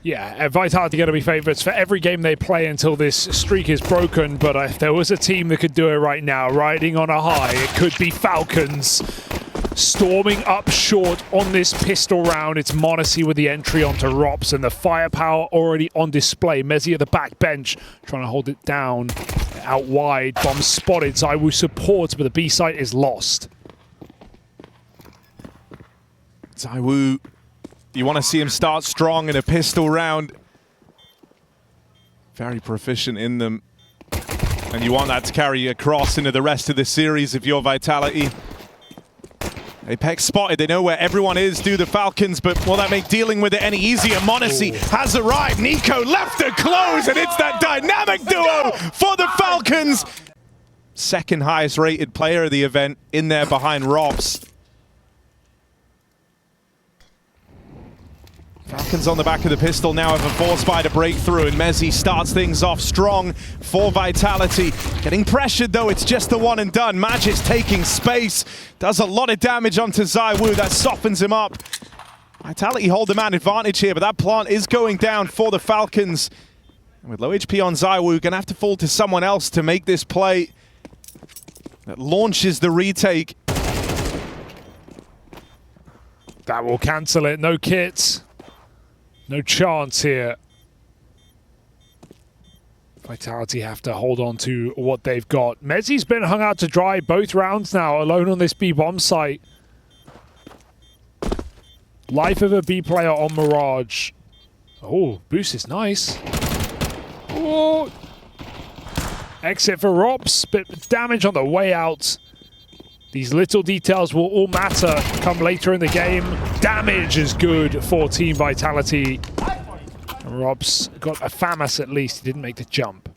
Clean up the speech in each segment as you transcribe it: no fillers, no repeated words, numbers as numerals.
Yeah, Vitality going to be favourites for every game they play until this streak is broken, but if there was a team that could do it right now, riding on a high, it could be Falcons. Storming up short on this pistol round. It's m0NESY with the entry onto Rops, and the firepower already on display. Mezzy at the back bench, trying to hold it down. Out wide, bomb spotted. ZywOo supports, but the B site is lost. ZywOo, you want to see him start strong in a pistol round. Very proficient in them. And you want that to carry across into the rest of the series if you're Vitality. Apex spotted, they know where everyone is, do the Falcons, but will that make dealing with it any easier? m0NESY has arrived, Nico left to close, and it's that dynamic duo for the Falcons. Second highest rated player of the event in there behind Robs. Falcons on the back of the pistol now have a force fighter breakthrough, and Mezzy starts things off strong for Vitality. Getting pressured though, it's just the one and done. Magic's taking space, does a lot of damage onto ZywOo, that softens him up. Vitality hold the man advantage here, but that plant is going down for the Falcons. And with low HP on ZywOo, gonna have to fall to someone else to make this play that launches the retake. That will cancel it, no kits. No chance here. Vitality have to hold on to what they've got. Mezzy's been hung out to dry both rounds now, alone on this B-bomb site. Life of a B player on Mirage. Oh, boost is nice. Oh. Exit for Rops, bit of damage on the way out. These little details will all matter come later in the game. Damage is good for Team Vitality. And Rob's got a FAMAS at least. He didn't make the jump.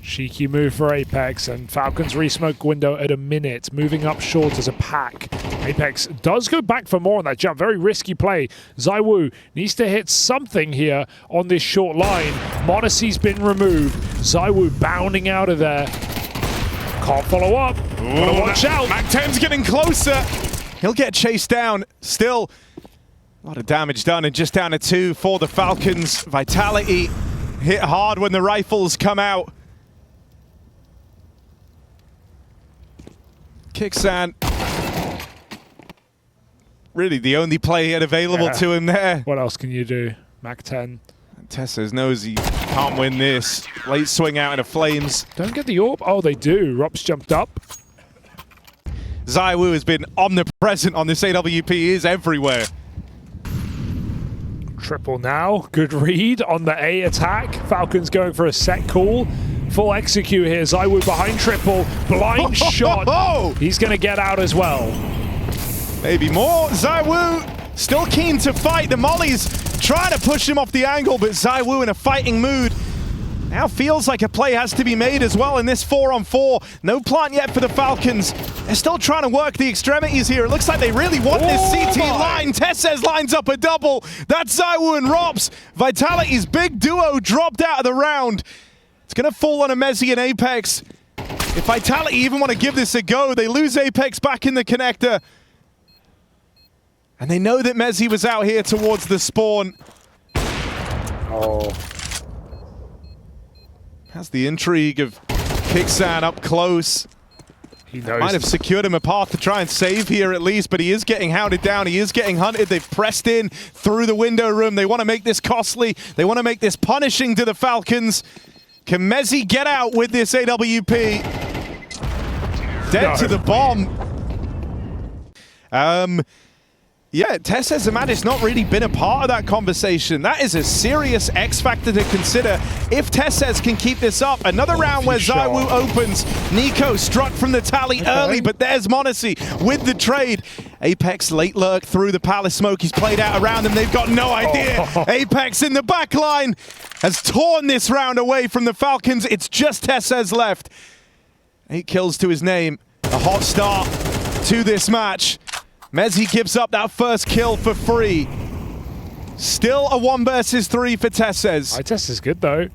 Cheeky move for Apex, and Falcons re-smoke window at a minute. Moving up short as a pack. Apex does go back for more on that jump. Very risky play. ZywOo needs to hit something here on this short line. m0NESY's been removed. ZywOo bounding out of there. Can't follow up. Gotta watch out. Mac-10's getting closer. He'll get chased down. Still, a lot of damage done, and just down to 2 for the Falcons. Vitality hit hard when the rifles come out. Kixan, really the only play he had available to him there. What else can you do? Mac-10. Tessez knows he can't win this. Late swing out into flames. Don't get the orb. Oh, they do. Rops jumped up. ZywOo has been omnipresent on this AWP. He is everywhere. Triple now. Good read on the A attack. Falcons going for a set call. Full execute here. ZywOo behind triple. Blind shot. He's going to get out as well. Maybe more. ZywOo still keen to fight. The mollies trying to push him off the angle, but ZywOo in a fighting mood. Now feels like a play has to be made as well in this 4-on-4. No plant yet for the Falcons. They're still trying to work the extremities here. It looks like they really want this CT line. Tessez lines up a double. That's ZywOo and Rops. Vitality's big duo dropped out of the round. It's going to fall on a mezzy and Apex. If Vitality even want to give this a go, they lose Apex back in the connector. And they know that mezzy was out here towards the spawn. Oh. Has the intrigue of Kixan up close. He knows. Might have secured him a path to try and save here at least, but he is getting hounded down. He is getting hunted. They've pressed in through the window room. They want to make this costly. They want to make this punishing to the Falcons. Can mezzy get out with this AWP? Dead to the bomb. Yeah, Tessez has not really been a part of that conversation. That is a serious X factor to consider if Tessez can keep this up. Another round where ZywOo opens. Nico struck from the tally early, but there's m0NESY with the trade. Apex late lurk through the palace smoke. He's played out around them. They've got no idea. Apex in the back line has torn this round away from the Falcons. It's just Tessez left. 8 kills to his name. A hot start to this match. mezzy gives up that first kill for free. Still a 1 versus 3 for Tessez. Tessez is good though.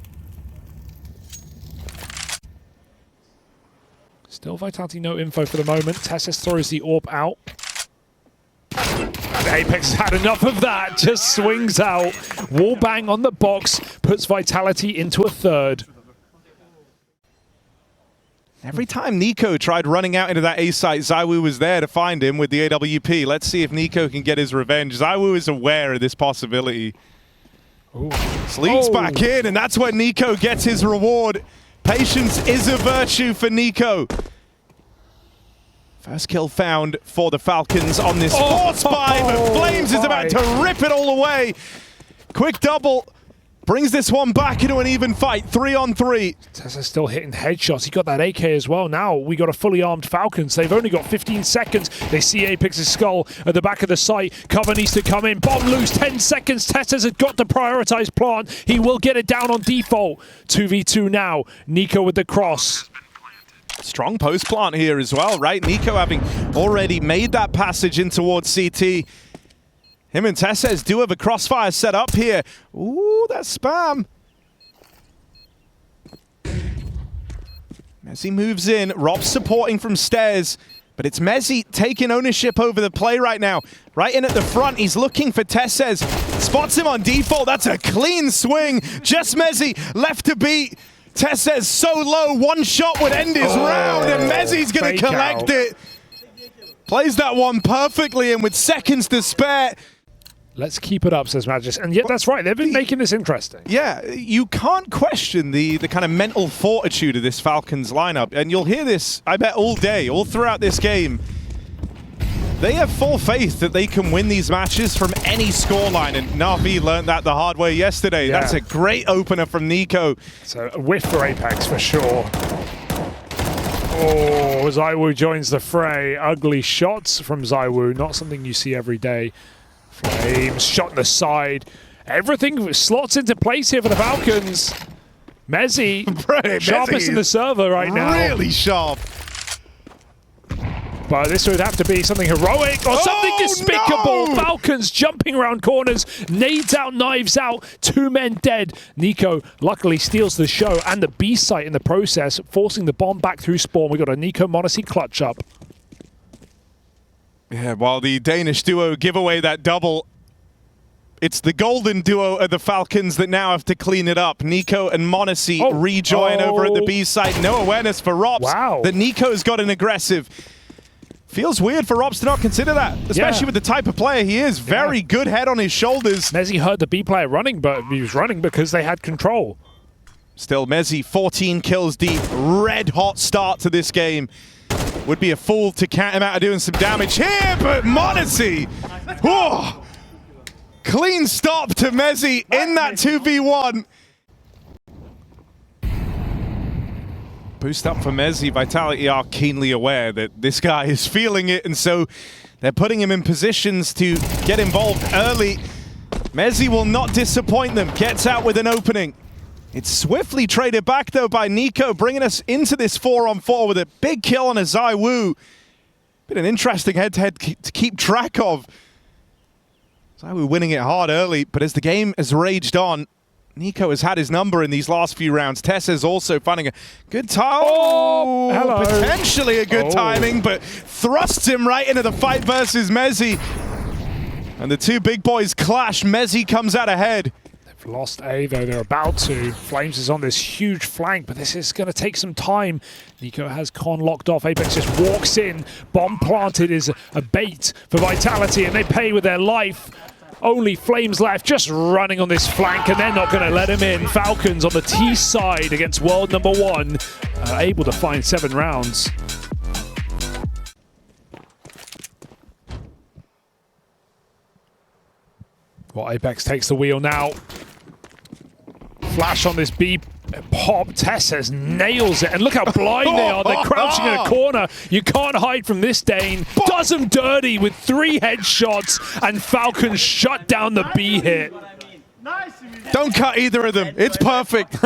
Still Vitality no info for the moment. Tessez throws the orb out. And Apex has had enough of that. Just swings out. Wall bang on the box. Puts Vitality into a third. Every time Nico tried running out into that A site, ZywOo was there to find him with the AWP. Let's see if Nico can get his revenge. ZywOo is aware of this possibility. Sleeps back in, and that's when Nico gets his reward. Patience is a virtue for Nico. First kill found for the Falcons on this force buy, but Flames is about to rip it all away. Quick double. Brings this one back into an even fight, 3-on-3. Tessa's still hitting headshots. He got that AK as well. Now we got a fully armed Falcons. They've only got 15 seconds. They see Apex's skull at the back of the site. Cover needs to come in. Bomb loose, 10 seconds. Tessa's has got to prioritize plant. He will get it down on default. 2v2 now. Nico with the cross. Strong post plant here as well, right? Nico having already made that passage in towards CT. Him and Tessez do have a crossfire set up here. Ooh, that spam. Mezzi moves in. Rob's supporting from stairs. But it's Mezzi taking ownership over the play right now. Right in at the front. He's looking for Tessez. Spots him on default. That's a clean swing. Just Mezzi left to beat. Tessez so low. One shot would end his round. And Mezzi's going to collect it. Plays that one perfectly. And with seconds to spare... Let's keep it up, says Magis. And yet, that's right. They've been making this interesting. Yeah, you can't question the kind of mental fortitude of this Falcons lineup. And you'll hear this, I bet, all day, all throughout this game. They have full faith that they can win these matches from any scoreline. And Na'Vi learned that the hard way yesterday. Yeah. That's a great opener from Nico. So a whiff for Apex for sure. Oh, ZywOo joins the fray. Ugly shots from ZywOo. Not something you see every day. Flames, shot in the side. Everything slots into place here for the Falcons. Mezzi, sharpest in the server right now. Really sharp. But this would have to be something heroic or something despicable. No! Falcons jumping around corners, nades out, knives out, 2 men dead. Nico luckily steals the show and the B site in the process, forcing the bomb back through spawn. We got a Nico m0NESY clutch up. Yeah, while the Danish duo give away that double, it's the golden duo of the Falcons that now have to clean it up. Nico and m0NESY rejoin over at the B site. No awareness for Rops. Wow. That Nico's got an aggressive. Feels weird for Rops to not consider that, especially with the type of player he is. Very good head on his shoulders. Mezzi heard the B player running, but he was running because they had control. Still, Mezzi, 14 kills deep. Red hot start to this game. Would be a fool to count him out of doing some damage here, but m0NESY! Whoa! Clean stop to Mezzi in that 2v1. Boost up for Mezzi. Vitality are keenly aware that this guy is feeling it, and so they're putting him in positions to get involved early. Mezzi will not disappoint them. Gets out with an opening. It's swiftly traded back, though, by Nico, bringing us into this 4-on-4 with a big kill on a ZywOo. Been an interesting head-to-head to keep track of. ZywOo winning it hard early, but as the game has raged on, Nico has had his number in these last few rounds. Tessa's also finding a good time. Oh, hello. Potentially a good timing, but thrusts him right into the fight versus Mezzi. And the two big boys clash. Mezzi comes out ahead. Lost A, though they're about to. Flames is on this huge flank, but this is going to take some time. Nico has Con locked off. Apex just walks in. Bomb planted is a bait for Vitality, and they pay with their life. Only Flames left, just running on this flank, and they're not going to let him in. Falcons on the T side against world number 1, able to find 7 rounds. Well, Apex takes the wheel now. Flash on this B pop. Tessez nails it. And look how blind they are. They're crouching in a corner. You can't hide from this Dane. Does them dirty with 3 headshots. And Falcons shut down the B hit. Don't cut either of them. It's perfect.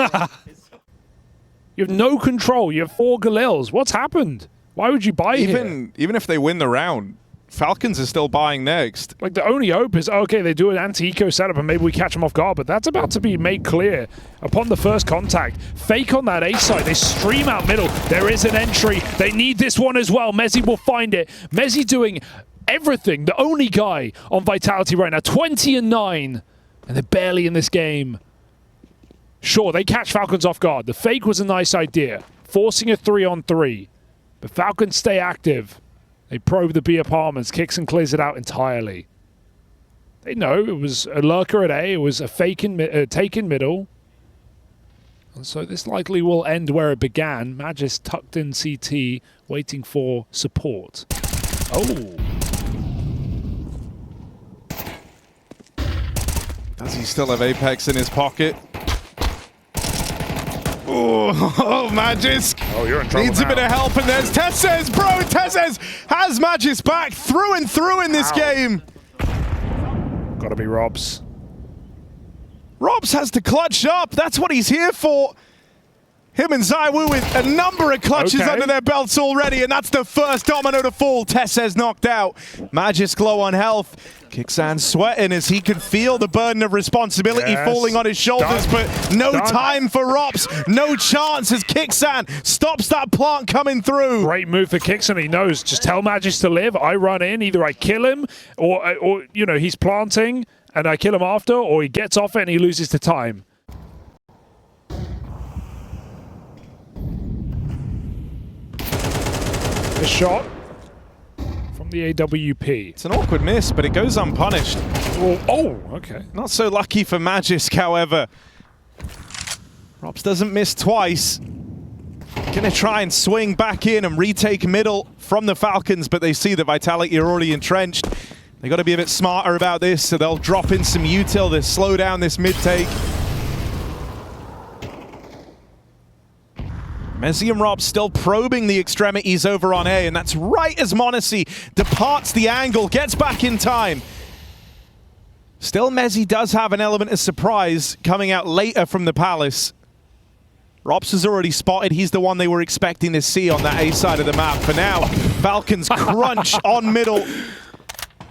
You have no control. You have 4 Galils. What's happened? Why would you buy here? Even if they win the round, Falcons are still buying next. Like, the only hope is, okay, they do an anti-eco setup and maybe we catch them off guard, but that's about to be made clear upon the first contact. Fake on that A side. They stream out middle. There is an entry. They need this one as well. Mezzi will find it. Mezzi doing everything. The only guy on Vitality right now, 20-9, and they're barely in this game. Sure, they catch Falcons off guard. The fake was a nice idea, forcing a 3-on-3. But Falcons stay active. They probe the B apartments. Kixon clears it out entirely. They know it was a lurker at A. It was a fake take in middle. And so this likely will end where it began. Magis tucked in CT, waiting for support. Oh. Does he still have Apex in his pocket? Oh, Magis. Oh, you're in trouble Needs a bit of help, and there's Tessez, bro. Tessez has Magis back through and through in this game. Gotta be Robs. Robs has to clutch up. That's what he's here for. Him and ZywOo with a number of clutches under their belts already, and that's the first domino to fall. Tessez knocked out. Magis low on health. Kixan sweating as he can feel the burden of responsibility falling on his shoulders, but no time for Robs. No chance as Kixan stops that plant coming through. Great move for Kixan. He knows, just tell Magis to live. I run in, either I kill him, or you know, he's planting, and I kill him after, or he gets off it and he loses to time. A shot from the AWP. It's an awkward miss, but it goes unpunished. Oh, okay. Not so lucky for Magisk, however. Robs doesn't miss twice. Gonna try and swing back in and retake middle from the Falcons, but they see the Vitality are already entrenched. They got to be a bit smarter about this, so they'll drop in some util to slow down this mid-take. Mezzi and Rob still probing the extremities over on A, and that's right as m0NESY departs the angle, gets back in time. Still, Mezzi does have an element of surprise coming out later from the Palace. Robs has already spotted. He's the one they were expecting to see on that A side of the map. For now, Falcons crunch on middle.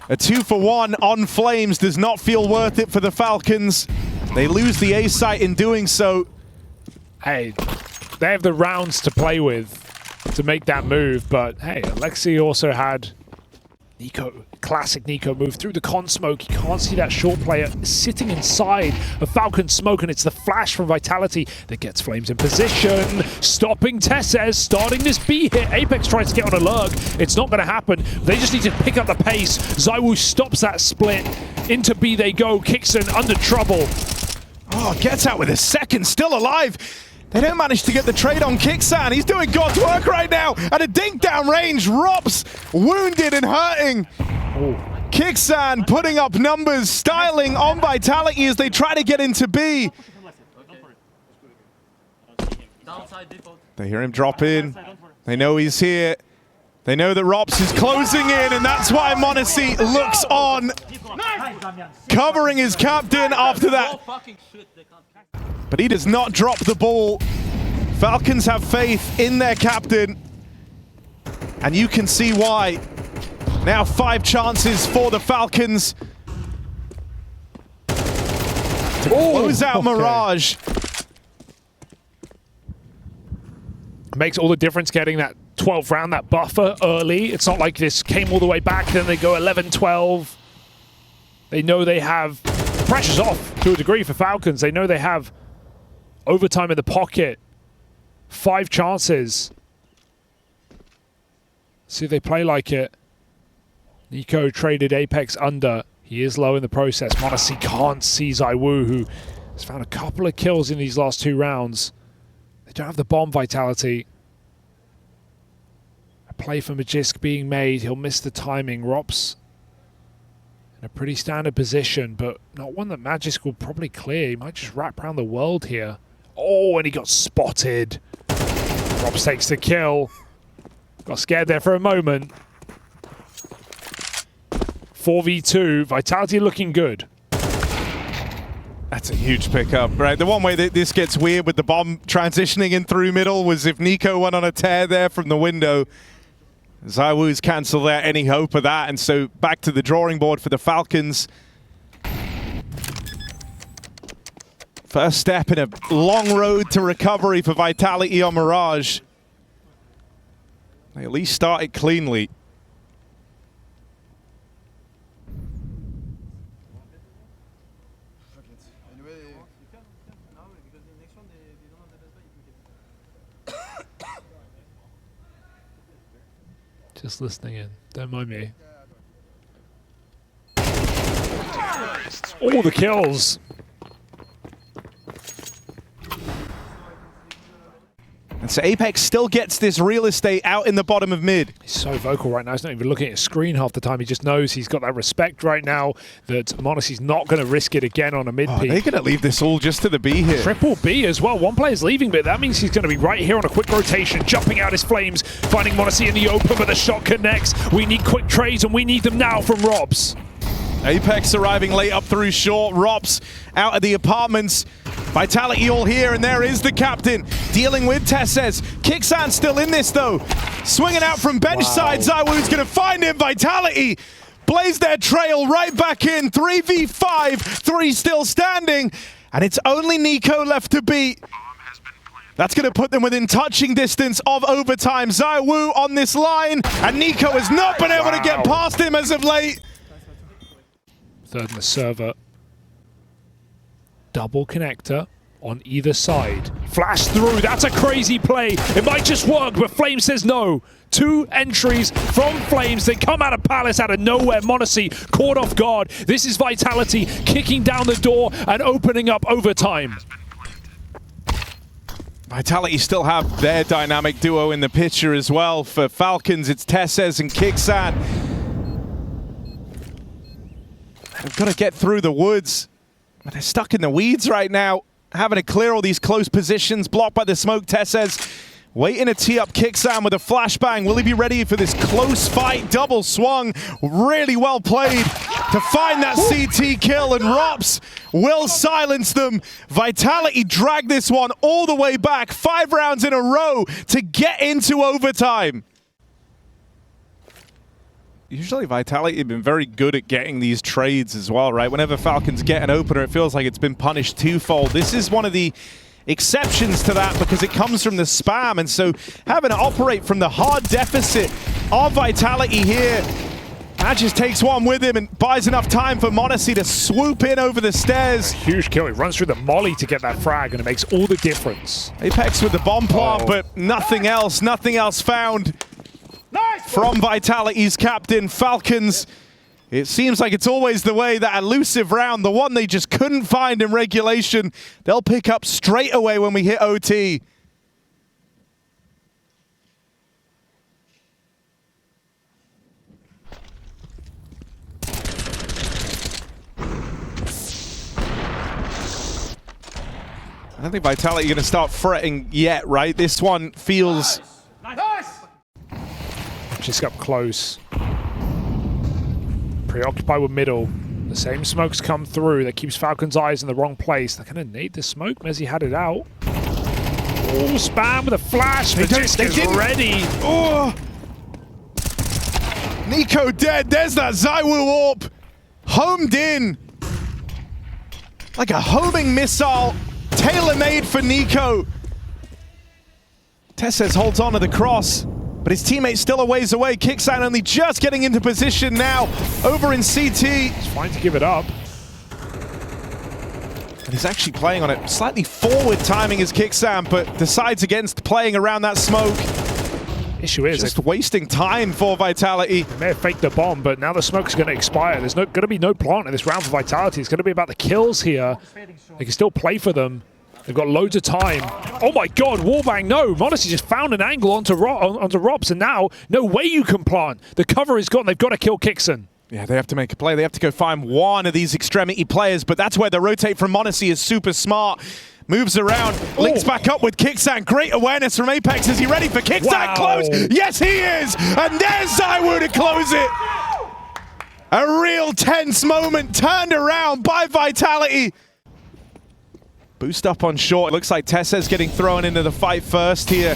A 2-for-1 on Flames does not feel worth it for the Falcons. They lose the A site in doing so. Hey, they have the rounds to play with to make that move, but hey, Alexi also had Nico, classic Nico move through the con smoke. You can't see that short player sitting inside a Falcon smoke, and it's the flash from Vitality that gets Flames in position, stopping Tessez, starting this B hit. Apex tries to get on a lurk. It's not going to happen. They just need to pick up the pace. ZywOo stops that split. Into B they go. Kixon under trouble. Oh, gets out with a second, still alive. They don't manage to get the trade on Kixan. He's doing God's work right now. At a dink down range, Robs wounded and hurting. Kixan putting up numbers, styling on Vitality as they try to get into B. They hear him drop in. They know he's here. They know that Robs is closing in, and that's why m0NESY looks on, covering his captain after that. But he does not drop the ball. Falcons have faith in their captain, and you can see why. Now 5 chances for the Falcons to close out Mirage. Makes all the difference getting that 12th round, that buffer early. It's not like this came all the way back, then they go 11-12. They know they have, the pressure's off to a degree for Falcons. They know they have overtime in the pocket. 5 chances. See if they play like it. Nico traded Apex under. He is low in the process. m0NESY can't see ZywOo, who has found a couple of kills in these last 2 rounds. They don't have the bomb Vitality. A play for Magisk being made. He'll miss the timing. Robs in a pretty standard position, but not one that Magisk will probably clear. He might just wrap around the world here. Oh, and he got spotted. Robs takes the kill. Got scared there for a moment. 4v2, Vitality looking good. That's a huge pickup, right? The one way that this gets weird with the bomb transitioning in through middle was if Nico went on a tear there from the window. ZywOo's cancelled out any hope of that, and so back to the drawing board for the Falcons. First step in a long road to recovery for Vitality on Mirage. They at least started cleanly. Just listening in. Don't mind me. All the kills. And so Apex still gets this real estate out in the bottom of mid. He's so vocal right now. He's not even looking at his screen half the time. He just knows he's got that respect right now that m0NESY's not going to risk it again on a mid peak. They're going to leave this all just to the B here. Triple B as well. One player's leaving, but that means he's going to be right here on a quick rotation, jumping out his flames, finding m0NESY in the open, but the shot connects. We need quick trades, and we need them now from Robs. Apex arriving late up through short. Robs out of the apartments. Vitality all here, and there is the captain dealing with Tesses. Kixan still in this though. Swinging out from bench side. ZywOo's going to find him. Vitality blaze their trail right back in. 3v5, 3 still standing, and it's only NiKo left to beat. That's going to put them within touching distance of overtime. ZywOo on this line, and NiKo has not been able to get past him as of late. Third in the server. Double connector on either side. Flash through, that's a crazy play. It might just work, but Flame says no. 2 entries from Flames. They come out of Palace out of nowhere. m0NESY caught off guard. This is Vitality kicking down the door and opening up overtime. Vitality still have their dynamic duo in the picture as well. For Falcons, it's Tesses and Kixan. They've got to get through the woods. But they're stuck in the weeds right now, having to clear all these close positions, blocked by the smoke. Tesses waiting to tee up Kixan with a flashbang. Will he be ready for this close fight? Double swung, really well played to find that CT kill, and Robs will silence them. Vitality drag this one all the way back, 5 rounds in a row to get into overtime. Usually Vitality have been very good at getting these trades as well, right? Whenever Falcons get an opener, it feels like it's been punished twofold. This is one of the exceptions to that because it comes from the spam, and so having to operate from the hard deficit of Vitality here. Magis takes one with him and buys enough time for m0NESY to swoop in over the stairs. Huge kill. He runs through the molly to get that frag, and it makes all the difference. Apex with the bomb plant, but nothing else found. From Vitality's captain, Falcons. It seems like it's always the way, that elusive round, the one they just couldn't find in regulation, they'll pick up straight away when we hit OT. I don't think Vitality are going to start fretting yet, right? This one feels... Nice. Just up close. Preoccupied with middle. The same smokes come through. That keeps Falcon's eyes in the wrong place. They're going to nade the smoke. m0NESY had it out. Oh, spam with a flash. Magisk is ready. Oh. NiKo dead. There's that ZywOo AWP. Homed in. Like a homing missile. Tailor-made for NiKo. Tesses holds on to the cross, but his teammate's still a ways away. Kixan only just getting into position now over in CT. He's fine to give it up. And he's actually playing on it. Slightly forward timing is Kixan, but decides against playing around that smoke. Issue is just wasting time for Vitality. They may have faked the bomb, but now the smoke's going to expire. There's going to be no plant in this round for Vitality. It's going to be about the kills here. They can still play for them. They've got loads of time. Oh my god, wallbang, no. m0NESY just found an angle onto Robs, and now no way you can plant. The cover is gone. They've got to kill Kixan. Yeah, they have to make a play. They have to go find one of these extremity players, but that's where the rotate from m0NESY is super smart. Moves around, links back up with Kixan. Great awareness from Apex. Is he ready for Kixan? Wow. Close. Yes, he is. And there's ZywOo to close it. A real tense moment turned around by Vitality. Boost up on short. It looks like Tesses getting thrown into the fight first here.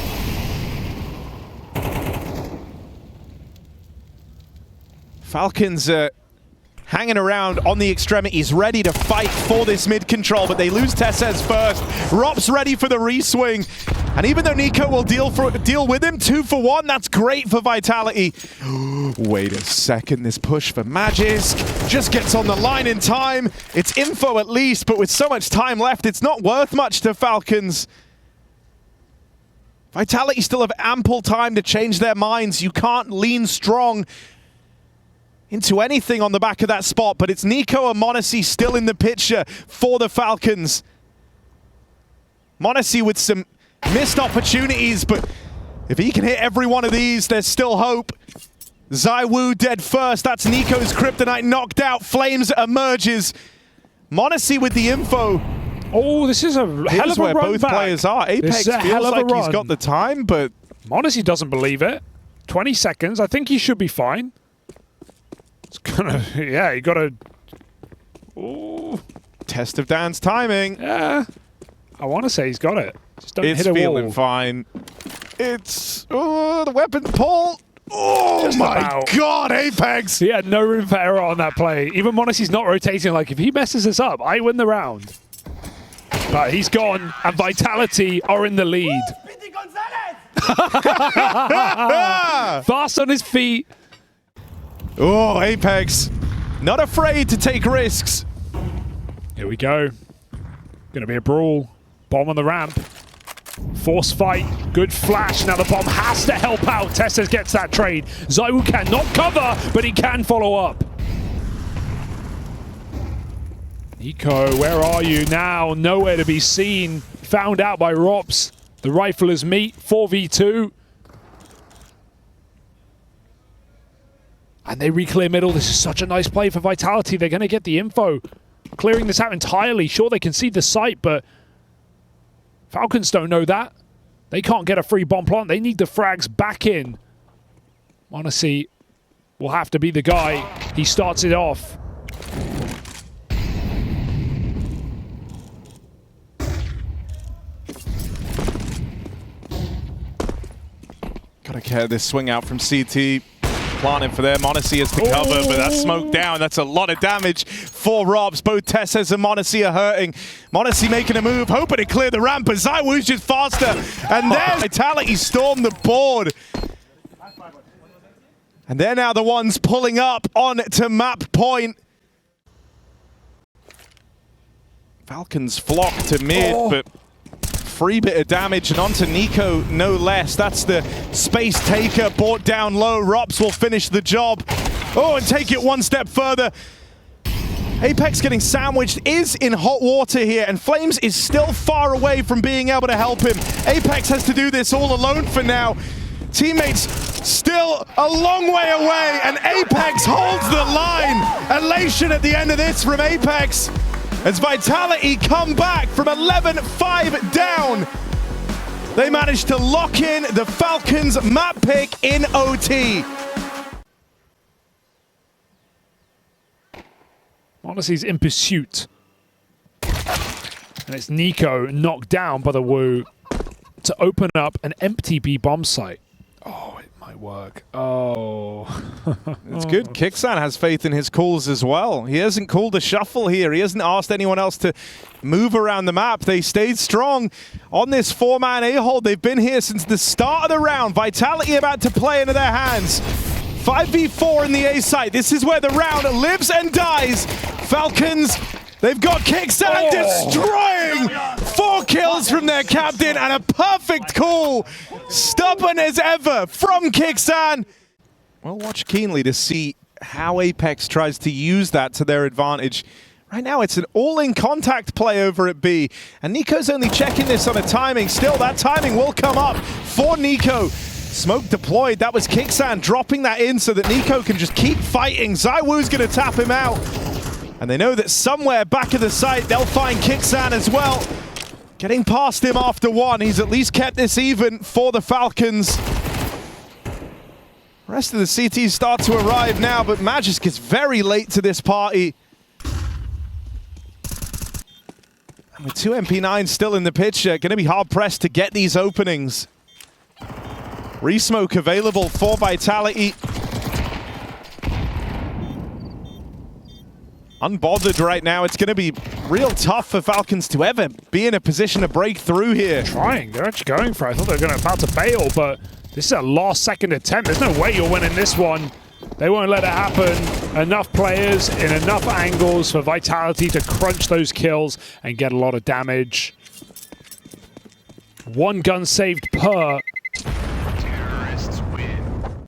Falcons hanging around on the extremities, ready to fight for this mid control, but they lose Tesses first. Rob's ready for the reswing. And even though NiKo will deal with him, 2 for 1, that's great for Vitality. Wait a second, this push for Magisk just gets on the line in time. It's info at least, but with so much time left, it's not worth much to Falcons. Vitality still have ample time to change their minds. You can't lean strong into anything on the back of that spot, but it's Nico and m0NESY still in the picture for the Falcons. m0NESY with some missed opportunities, but if he can hit every one of these, there's still hope. ZywOo dead first. That's Nico's Kryptonite knocked out. Flames emerges. m0NESY with the info. Oh, this is a hell of a where run both back. players are. Apex feels like he's got the time, but m0NESY doesn't believe it. 20 seconds. I think he should be fine. It's gonna, yeah, you gotta. Ooh. Test of Dan's timing. Yeah, I want to say he's got it. Just don't hit a wall. It's feeling fine. It's the weapon pull. Oh just my God, Apex! He had no room for error on that play. Even m0NESY's not rotating. Like, if he messes this up, I win the round. But he's gone, and Vitality are in the lead. Fast on his feet. Oh, Apex. Not afraid to take risks. Here we go. Gonna be a brawl. Bomb on the ramp. Force fight. Good flash. Now the bomb has to help out. TeSeS gets that trade. ZywOo cannot cover, but he can follow up. Nico, where are you now? Nowhere to be seen. Found out by Rops. The riflers meet. 4v2. And they re-clear middle. This is such a nice play for Vitality. They're going to get the info. Clearing this out entirely. Sure, they can see the site, but Falcons don't know that. They can't get a free bomb plant. They need the frags back in. m0NESY will have to be the guy. He starts it off. Gotta care this swing out from CT. Planning for there. m0NESY is to cover, but that's smoke down. That's a lot of damage for Robs. Both TeSeS and m0NESY are hurting. m0NESY making a move, hoping to clear the ramp, but ZywOo's just faster. And there's Vitality storm the board. And they're now the ones pulling up on to map point. Falcons flock to mid, but free bit of damage, and onto Nico, no less. That's the space taker, brought down low. Rops will finish the job. Oh, and take it one step further. Apex getting sandwiched, is in hot water here, and Flames is still far away from being able to help him. Apex has to do this all alone for now. Teammates still a long way away, and Apex holds the line. Elation at the end of this from Apex, as Vitality come back from 11-5 down. They managed to lock in the Falcons map pick in OT. m0NESY's in pursuit. And it's Nico knocked down by the Woo to open up an empty B bomb site. Oh, it might work. Oh. It's good. Kixan has faith in his calls as well. He hasn't called a shuffle here. He hasn't asked anyone else to move around the map. They stayed strong on this four-man A-hold. They've been here since the start of the round. Vitality about to play into their hands. 5v4 in the A site. This is where the round lives and dies. Falcons, they've got Kixan destroying 4 kills from their captain and a perfect call. Stubborn as ever from Kixan. We'll watch keenly to see how Apex tries to use that to their advantage. Right now, it's an all-in contact play over at B, and Nico's only checking this on a timing. Still, that timing will come up for Nico. Smoke deployed. That was Kixan dropping that in so that Nico can just keep fighting. ZywOo's going to tap him out. And they know that somewhere back of the site, they'll find Kixan as well. Getting past him after one. He's at least kept this even for the Falcons. The rest of the CTs start to arrive now, but Magisk is very late to this party. And with 2 MP9s still in the picture, going to be hard-pressed to get these openings. Resmoke available for Vitality. Unbothered right now. It's going to be real tough for Falcons to ever be in a position to break through here. Trying. They're actually going for it. I thought they were about to bail, but this is a last-second attempt. There's no way you're winning this one. They won't let it happen. Enough players in enough angles for Vitality to crunch those kills and get a lot of damage. 1 gun saved per. Terrorists win.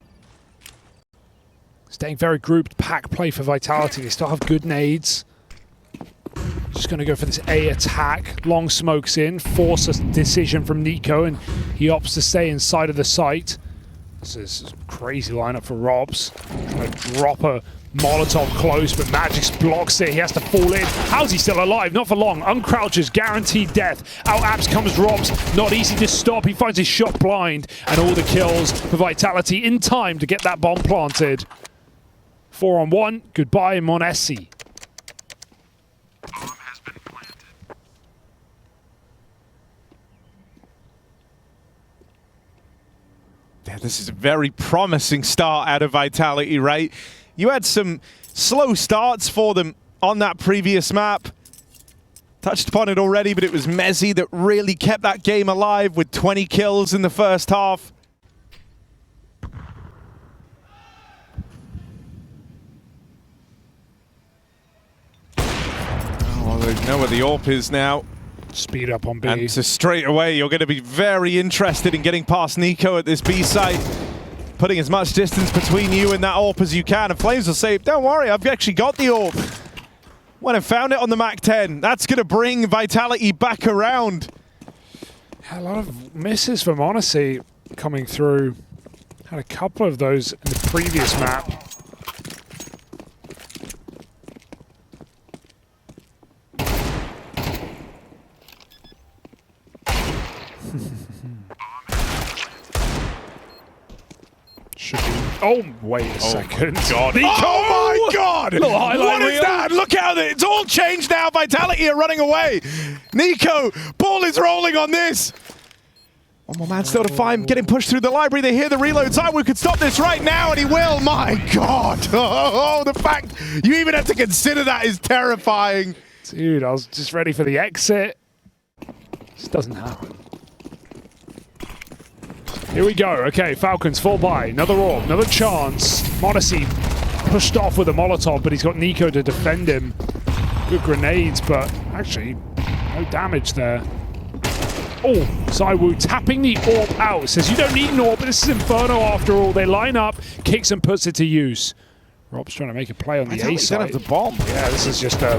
Staying very grouped, pack play for Vitality. They still have good nades. Just going to go for this A attack. Long smokes in, force a decision from Nico, and he opts to stay inside of the site. This is a crazy lineup for Robs. Trying to drop a Molotov close, but Magix blocks it. He has to fall in. How's he still alive? Not for long. Uncrouches, guaranteed death. Out apps comes Robs. Not easy to stop. He finds his shot blind, and all the kills for Vitality in time to get that bomb planted. 4 on 1. Goodbye, Monesi. Bomb has been planted. Yeah, this is a very promising start out of Vitality, right? You had some slow starts for them on that previous map. Touched upon it already, but it was Mezzi that really kept that game alive with 20 kills in the first half. Oh, they know where the AWP is now. Speed up on B. And so straight away, you're going to be very interested in getting past Nico at this B site. Putting as much distance between you and that AWP as you can. And Flames will say, don't worry, I've actually got the AWP. Went and found it on the Mac-10. That's going to bring Vitality back around. A lot of misses from Odyssey coming through. Had a couple of those in the previous map. Should be. Oh, wait a second. God. Oh my God! Little highlight What is reel. that? Look how it's all changed now. Vitality are running away. Nico, ball is rolling on this. One more man still to find, getting pushed through the library. They hear the reload. Zywoo could stop this right now, and he will. My God! Oh, the fact you even have to consider that is terrifying. Dude, I was just ready for the exit. This doesn't happen. Here we go. Okay, Falcons fall by. Another AWP, another chance. Modesty pushed off with a Molotov, but he's got Nico to defend him. Good grenades, but actually, no damage there. Oh, Zywoo tapping the AWP out. Says, you don't need an AWP, but this is Inferno after all. They line up, kicks and puts it to use. Rob's trying to make a play on the A side. Don't have the bomb. Yeah, this is just a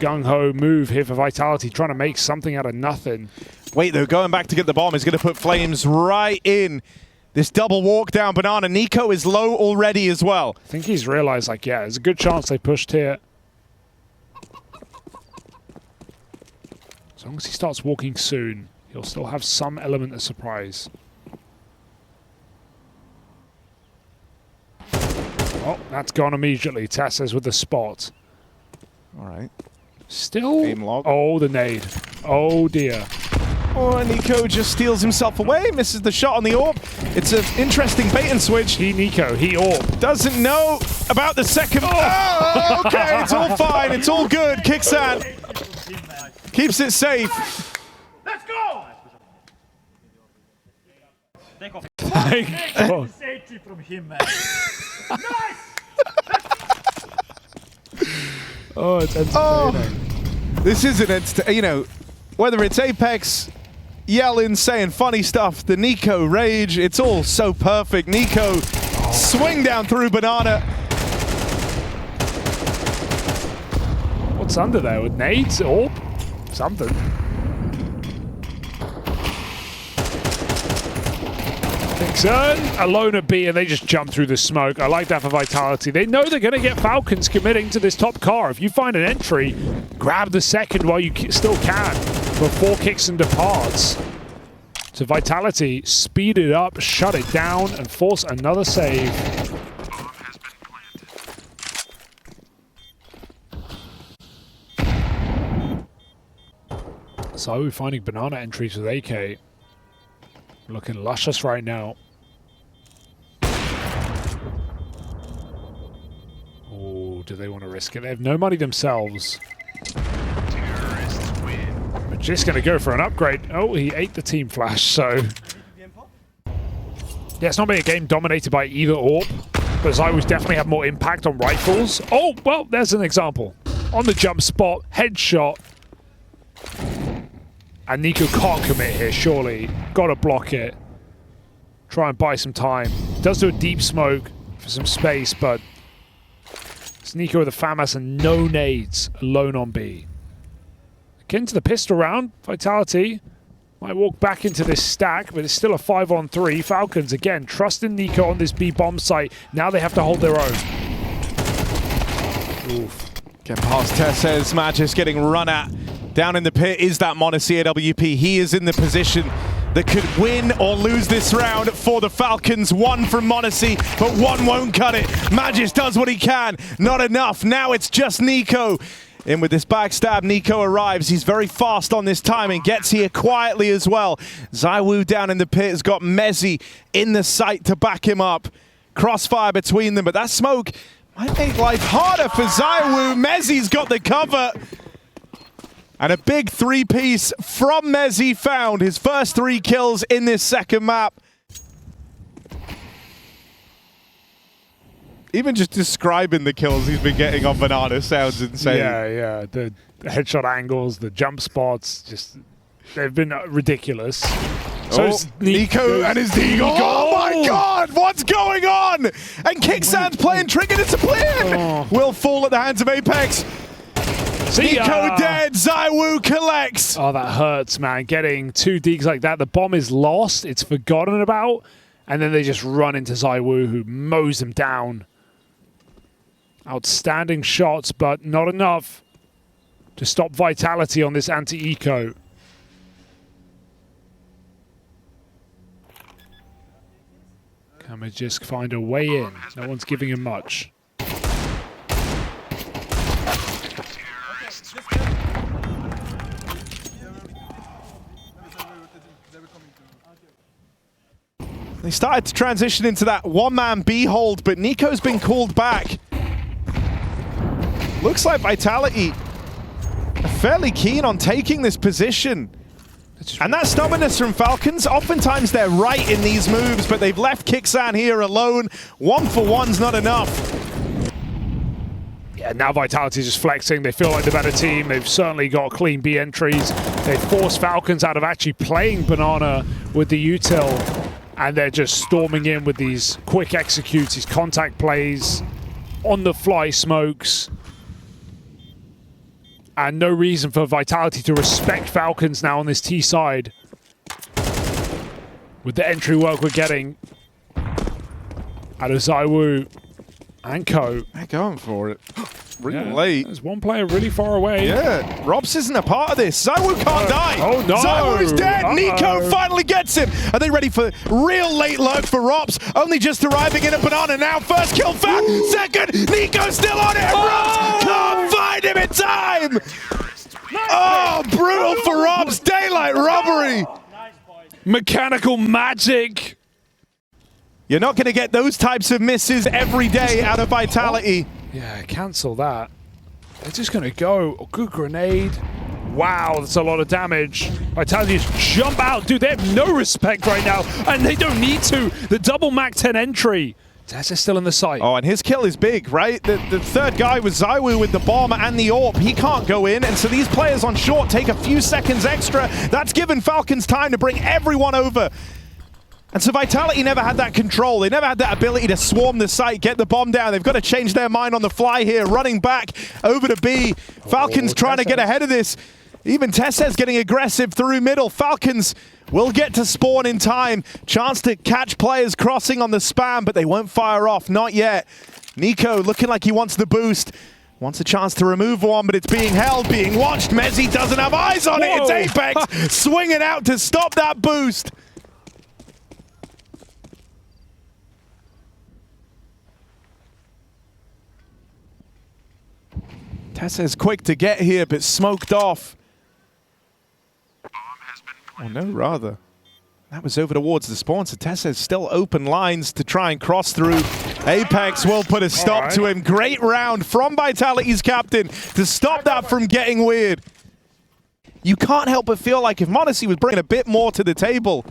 gung-ho move here for Vitality, trying to make something out of nothing. Wait, though, going back to get the bomb is going to put Flames right in this double walk down Banana. Nico is low already as well. I think he's realized, like, yeah, there's a good chance they pushed here. As long as he starts walking soon, he'll still have some element of surprise. Oh, that's gone immediately. Tessa's with the spot. All right. Still? Aim log. Oh, the nade. Oh, dear. Oh, Nico just steals himself away, misses the shot on the AWP. It's an interesting bait and switch. He Nico, he AWP. Doesn't know about the second. Oh, okay, it's all fine, it's all good. Kixan keeps it safe. Let's go! Thank God. Safety from him, man. Oh, it's entertaining. Oh, this isn't, you know, whether it's Apex yelling, saying funny stuff, the Nico rage, it's all so perfect. Nico swing down through Banana. What's under there with nades or something? Dixon alone at B, and they just jump through the smoke. I like that for Vitality. They know they're going to get Falcons committing to this top car. If you find an entry, grab the second while you still can before Kicks and departs. So Vitality, speed it up, shut it down, and force another save. Bomb has been planted. So we're finding Banana entries with AK. Looking luscious right now. Oh, do they want to risk it? They have no money themselves. Terrorists win. But just going to go for an upgrade. Oh, he ate the team flash, so... Yeah, it's not been a game dominated by either AWP, but Zywoo's definitely have more impact on rifles. Oh, well, there's an example. On the jump spot, headshot. And Nico can't commit here, surely. Gotta block it. Try and buy some time. Does do a deep smoke for some space, but it's Nico with a FAMAS and no nades, alone on B. Get into the pistol round. Vitality might walk back into this stack, but it's still a 5-on-3. Falcons, again, trusting Nico on this B bomb site. Now they have to hold their own. Oof. Getting past Tessez, Magis getting run at. Down in the pit is that m0NESY AWP. He is in the position that could win or lose this round for the Falcons. One from m0NESY, but one won't cut it. Magis does what he can. Not enough. Now it's just Nico. In with this backstab, Nico arrives. He's very fast on this timing. Gets here quietly as well. ZywOo down in the pit has got m0NESY in the sight to back him up. Crossfire between them, but that smoke might make life harder for ZywOo. m0NESY's got the cover. And a big three-piece from m0NESY found. His first 3 kills in this second map. Even just describing the kills he's been getting on Banana sounds insane. Yeah. The headshot angles, the jump spots, just they've been ridiculous. So Nico and his Deagle. Oh my god, what's going on? And Kicksands playing trigger discipline. Will fall at the hands of Apex. Nico dead, ZywOo collects. Oh, that hurts, man. Getting 2 deags like that. The bomb is lost. It's forgotten about. And then they just run into ZywOo, who mows them down. Outstanding shots, but not enough to stop Vitality on this anti-eco. Can we just find a way in? No one's giving him much. They started to transition into that one-man B hold, but Nico's been called back. Looks like Vitality are fairly keen on taking this position. And that stubbornness from Falcons, oftentimes they're right in these moves, but they've left Kicksan here alone. 1-for-1's not enough. Yeah, now Vitality's just flexing. They feel like the better team. They've certainly got clean B entries. They forced Falcons out of actually playing Banana with the util. And they're just storming in with these quick executes, these contact plays, on-the-fly smokes. And no reason for Vitality to respect Falcons now on this T side. With the entry work we're getting out of ZywOo and Co. They're going for it. Really late. There's one player really far away. Yeah, Robs isn't a part of this. ZywOo can't die. Oh no! ZywOo's dead. Nico finally gets him. Are they ready for real late lurk for Robs? Only just arriving in a Banana now. First kill found. Second, Nico's still on it. And Robs can't find him in time. Oh, brutal for Robs. Daylight robbery. Mechanical magic. You're not going to get those types of misses every day out of Vitality. Yeah, cancel that. They're just going to go. Oh, good grenade. Wow, that's a lot of damage. Vitality just jump out. Dude, they have no respect right now, and they don't need to. The double Mac 10 entry. Tess is still in the sight. Oh, and his kill is big, right? The third guy was ZywOo with the bomb and the AWP. He can't go in, and so these players on short take a few seconds extra. That's given Falcons time to bring everyone over. And so Vitality never had that control. They never had that ability to swarm the site, get the bomb down. They've got to change their mind on the fly here. Running back over to B. Falcons trying to get ahead of this. Even Tessez getting aggressive through middle. Falcons will get to spawn in time. Chance to catch players crossing on the spam, but they won't fire off. Not yet. Nico looking like he wants the boost. Wants a chance to remove one, but it's being held, being watched. m0NESY doesn't have eyes on it. It's Apex swinging out to stop that boost. Tessa's quick to get here, but smoked off. Oh no, rather. That was over towards the spawn, so Tessa's still open lines to try and cross through. Apex will put a stop to him. Great round from Vitality's captain to stop that from getting weird. You can't help but feel like if m0NESY was bringing a bit more to the table,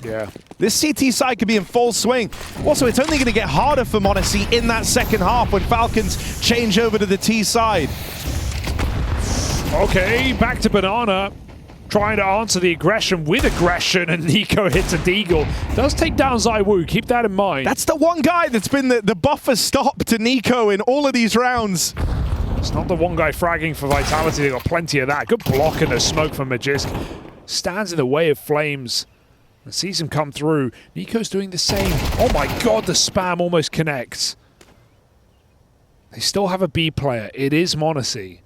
this CT side could be in full swing. Also, it's only going to get harder for m0NESY in that second half when Falcons change over to the T side. Okay, back to Banana. trying to answer the aggression with aggression, and Nico hits a deagle. Does take down ZywOo, keep that in mind. That's the one guy that's been the buffer stop to Nico in all of these rounds. It's not the one guy fragging for Vitality, they got plenty of that. Good block and a smoke from Magisk. Stands in the way of Flames. And sees him come through. Nico's doing the same. Oh my god, the spam almost connects. They still have a B player. It is m0NESY.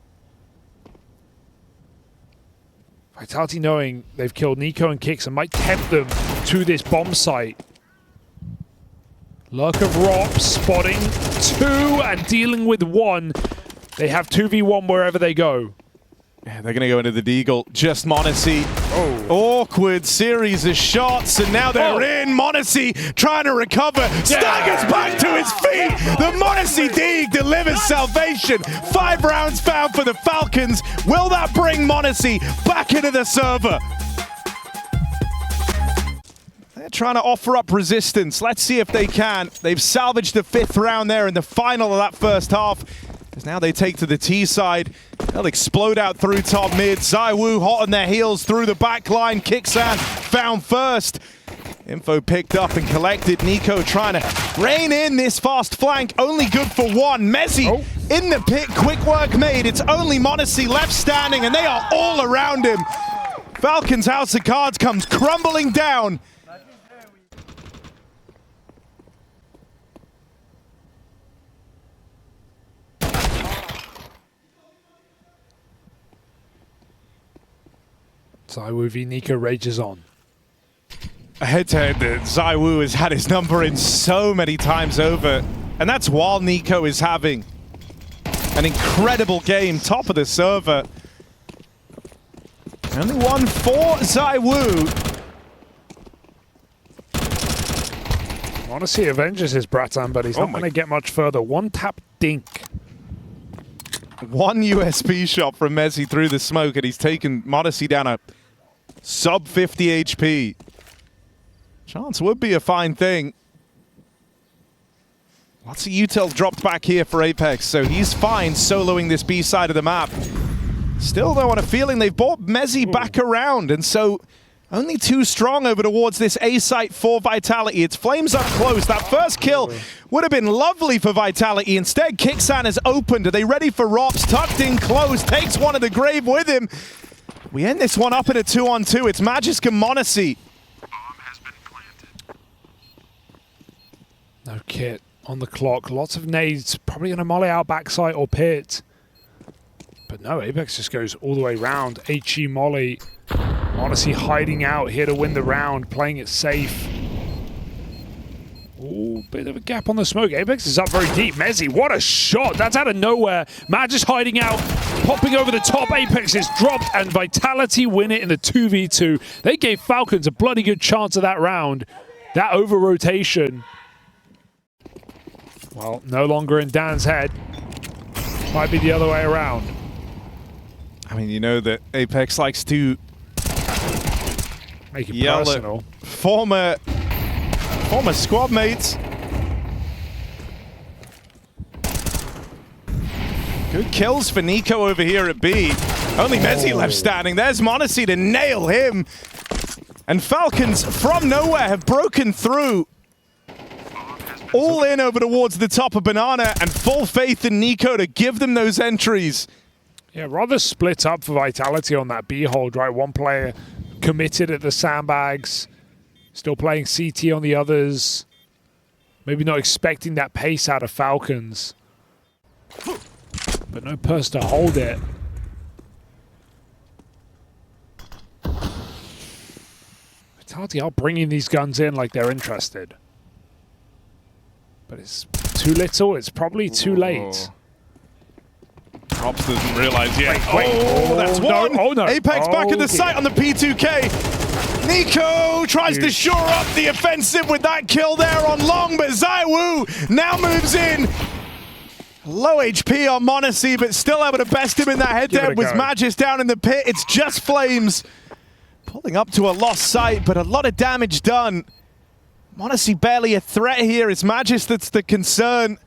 Vitality knowing they've killed Nico and Kicks and might tempt them to this bomb site. Luck of Rop spotting 2 and dealing with 1. They have 2v1 wherever they go. Yeah, they're going to go into the deagle. Just m0NESY. Oh. Awkward series of shots, and now they're in. m0NESY trying to recover. Staggers back to his feet. The m0NESY Deeg delivers salvation. 5 rounds found for the Falcons. Will that bring m0NESY back into the server? They're trying to offer up resistance. Let's see if they can. They've salvaged the 5th round there in the final of that first half. As now they take to the T side. They'll explode out through top mid. ZywOo hot on their heels through the back line. Kixan found first. Info picked up and collected. Nico trying to rein in this fast flank. Only good for 1. Mezzy in the pit. Quick work made. It's only m0NESY left standing, and they are all around him. Falcons House of Cards comes crumbling down. ZywOo v Nico rages on. Head-to-head, ZywOo has had his number in so many times over, and that's while Nico is having an incredible game, top of the server. Only 1 for ZywOo. m0NESY avenges his Bratan, but he's not going to get much further. 1 tap dink. 1 USP shot from Mezzy through the smoke, and he's taken m0NESY down a sub 50 HP. Chance would be a fine thing. Lots of util dropped back here for Apex, so he's fine soloing this B side of the map. Still, though, on a feeling they've brought Mezzy back around, and so only 2 strong over towards this A site for Vitality. It's Flames up close. That first kill would have been lovely for Vitality. Instead, Kixan is opened. Are they ready for Rops? Tucked in close. Takes one of the grave with him. We end this one up in a 2-on-2. It's Magisk and m0NESY. Bomb has been planted. No kit on the clock. Lots of nades. Probably going to molly out backside or pit. But no, Apex just goes all the way round. HE molly. m0NESY hiding out here to win the round, playing it safe. Ooh, bit of a gap on the smoke. Apex is up very deep. Mezzy, what a shot. That's out of nowhere. Magisk hiding out, popping over the top. Apex is dropped, and Vitality win it in the 2v2. They gave Falcons a bloody good chance of that round. That over-rotation. Well, no longer in Dan's head. Might be the other way around. I mean, you know that Apex likes to Make it yell personal. at former squad mates. Good kills for Nico over here at B. Only Mezzy left standing. There's m0NESY to nail him. And Falcons from nowhere have broken through. All in over towards the top of Banana, and full faith in Nico to give them those entries. Yeah, rather split up for Vitality on that B hold, right? One player committed at the sandbags, still playing CT on the others. Maybe not expecting that pace out of Falcons. But no purse to hold it. Vitality are bringing these guns in like they're interested. But it's too little, it's probably too late. Props doesn't realize yet. Wait. Oh, that's one. No. Oh, no. Apex back at the dear. site on the P2K. Nico tries to shore up the offensive with that kill there on long, but ZywOo now moves in. Low HP on m0NESY, but still able to best him in that head-to-head with Magisk down in the pit. It's just Flames pulling up to a lost site, but a lot of damage done. m0NESY barely a threat here. It's Magisk that's the concern.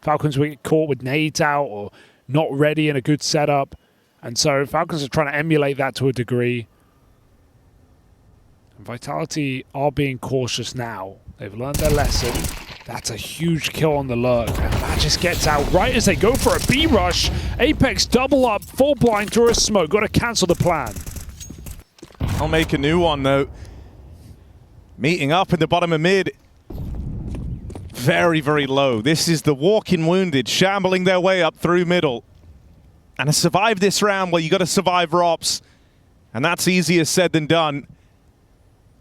Falcons will get caught with nades out or not ready in a good setup. And so Falcons are trying to emulate that to a degree. Vitality are being cautious now. They've learned their lesson. That's a huge kill on the lurk. And that just gets out right as they go for a B rush. Apex double up, full blind through a smoke. Got to cancel the plan. I'll make a new one though. Meeting up in the bottom of mid. Very, very low. This is the walking wounded, shambling their way up through middle. And to survive this round, well, you got to survive ROPS. And that's easier said than done.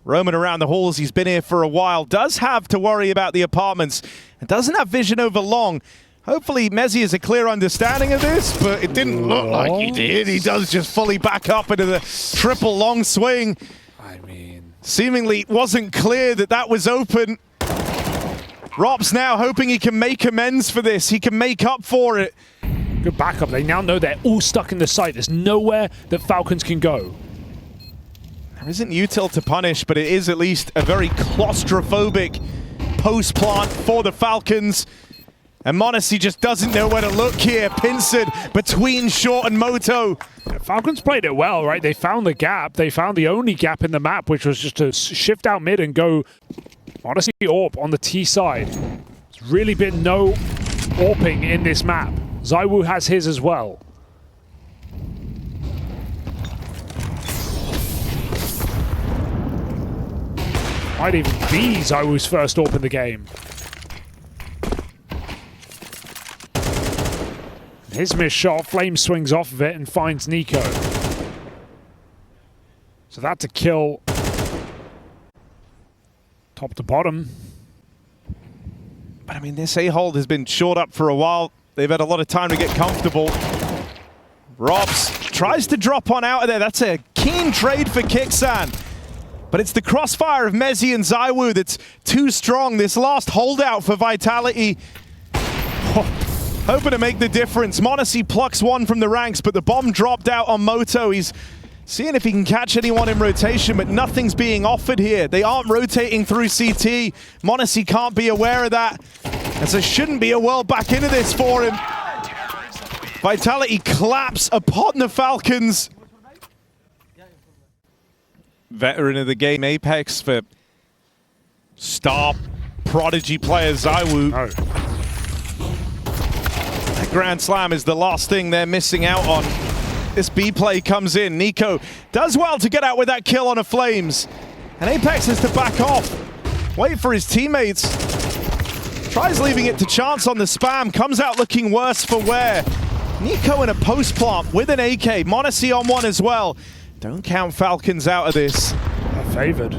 Roaming around the halls, he's been here for a while. Does have to worry about the apartments. And doesn't have vision over long. Hopefully, Mezzi has a clear understanding of this, but it didn't look like he did. He does just fully back up into the triple long swing. I mean, seemingly wasn't clear that that was open. ROPS now hoping he can make amends for this. He can make up for it. good backup. They now know they're all stuck in the site. There's nowhere that Falcons can go. There isn't util to punish, but it is at least a very claustrophobic post-plant for the Falcons. And m0NESY just doesn't know where to look here. Pincered between Short and Moto. Falcons played it well, right? They found the gap. They found the only gap in the map, which was just to shift out mid and go m0NESY AWP on the T side. There's really been no AWPing in this map. ZywOo has his as well. Might even be ZywOo's first AWP in the game. His missed shot, Flame swings off of it and finds NiKo. So that's a kill. Top to bottom. But I mean, this A-hold has been shored up for a while. They've had a lot of time to get comfortable. ROPS tries to drop on out of there. That's a keen trade for Kixan. But it's the crossfire of mezii and ZywOo that's too strong. This last holdout for Vitality. Hoping to make the difference. m0NESY plucks one from the ranks, but the bomb dropped out on Moto. He's seeing if he can catch anyone in rotation, but nothing's being offered here. They aren't rotating through CT. m0NESY can't be aware of that. And so shouldn't be a world back into this for him. Vitality claps upon the Falcons. Veteran of the game, Apex for star prodigy player ZywOo. No. That Grand Slam is the last thing they're missing out on. This B play comes in. NiKo does well to get out with that kill on a Flames. And Apex has to back off. Wait for his teammates. Tries leaving it to chance on the spam. Comes out looking worse for wear. NiKo in a post plant with an AK. m0NESY on one as well. Don't count Falcons out of this. They're favored.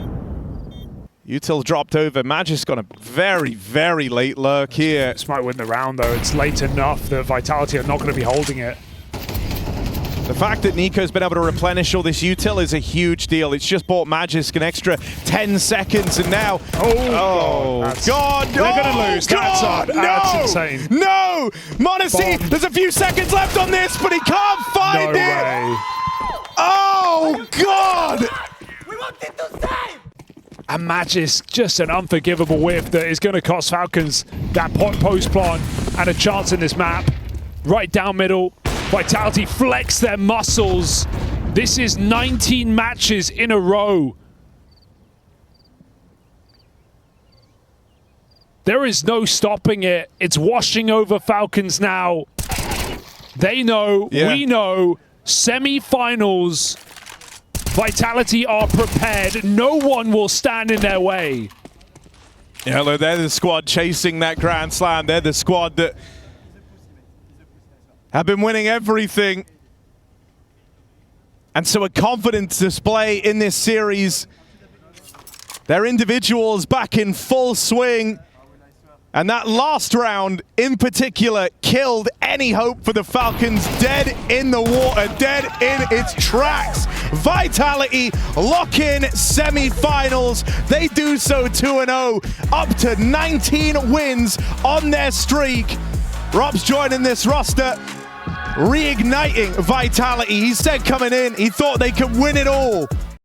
Util dropped over. Magic's got a very, very late lurk here. This might win the round, though. It's late enough that Vitality are not going to be holding it. The fact that NiKo's been able to replenish all this util is a huge deal. It's just bought Magisk an extra 10 seconds, and now... Oh, God! They're going to lose. That's insane. No! m0NESY, there's a few seconds left on this, but he can't find it! Way. Oh, God! We wanted to save! And Magis, just an unforgivable whiff that is going to cost Falcons that post plant and a chance in this map. Right down middle, Vitality flex their muscles. This is 19 matches in a row. There is no stopping it. It's washing over Falcons now. They know, we know, semi-finals. Vitality are prepared. No one will stand in their way. Yeah, look, they're the squad chasing that Grand Slam. They're the squad that have been winning everything. And so a confidence display in this series. Their individuals back in full swing. And that last round, in particular, killed any hope for the Falcons. Dead in the water, dead in its tracks. Vitality lock in semi-finals. They do so 2-0, up to 19 wins on their streak. ROPS joining this roster, reigniting Vitality. He said coming in, he thought they could win it all.